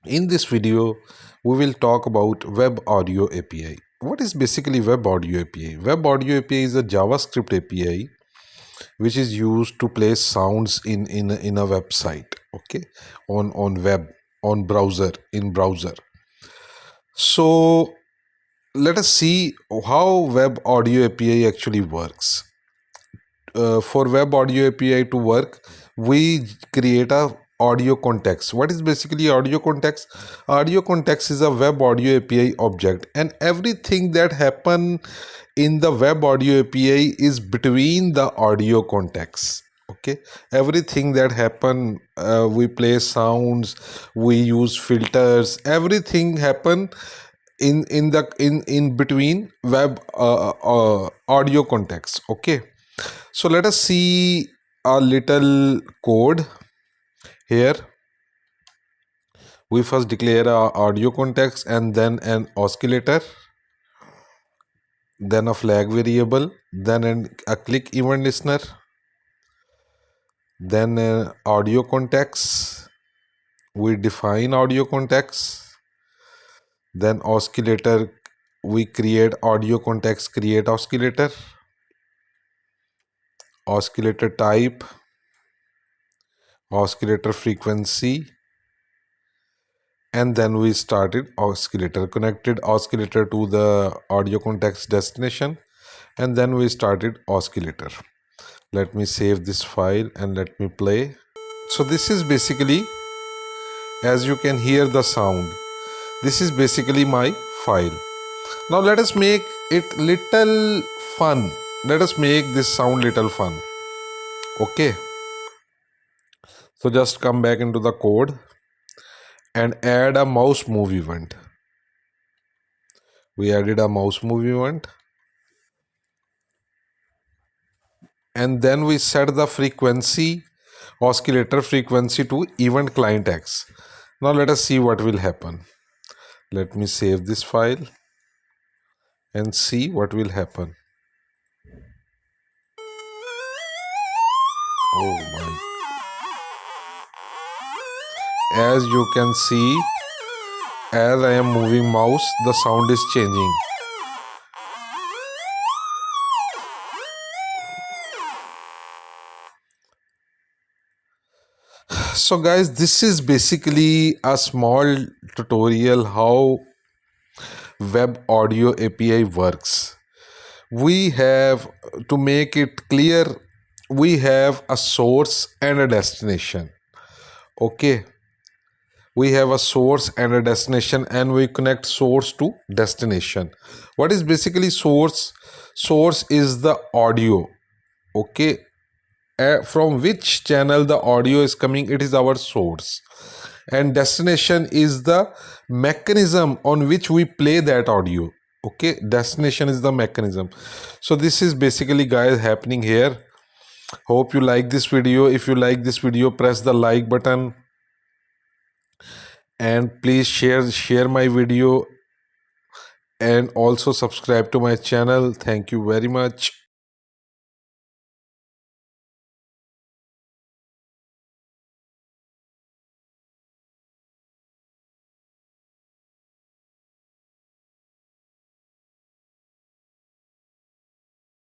In this video, we will talk about Web Audio API. What is basically Web Audio API? Web Audio API is a JavaScript API which is used to place sounds in a website, okay, on web, on browser, in browser. So let us see how Web Audio API actually works. For Web Audio API to work, we create a audio context. What is basically audio context? Audio context is a Web Audio API object, and everything that happen in the Web Audio API is between the audio context. Okay, everything that happen, we play sounds, we use filters, everything happen in between web audio context. Okay, so let us see a little code here. We first declare a audio context and then an oscillator, then a flag variable, then a click event listener, then audio context. We define audio context, then oscillator. We create audio context, create oscillator, oscillator type, oscillator frequency, and then we started oscillator, connected oscillator to the audio context destination, and then we started oscillator. Let me save this file and let me play. So this is basically, as you can hear the sound, this is basically my file. Now let us make it little fun. Let us make this sound little fun. Okay, so just come back into the code and add a mouse move event. We added a mouse move event, and then we set the frequency, oscillator frequency, to event client X. Now let us see what will happen. Let me save this file and see what will happen. Oh my. As you can see, as I am moving mouse, the sound is changing. So guys, this is basically a small tutorial how Web Audio API works. We have, to make it clear, we have a source and a destination. Okay, we have a source and a destination, and we connect source to destination. What is basically source? Source is the audio. Okay, from which channel the audio is coming, it is our source, and destination is the mechanism on which we play that audio. Okay, destination is the mechanism. So this is basically, guys, happening here. Hope you like this video. If you like this video, press the like button, and please share my video, and also subscribe to my channel. Thank you very much.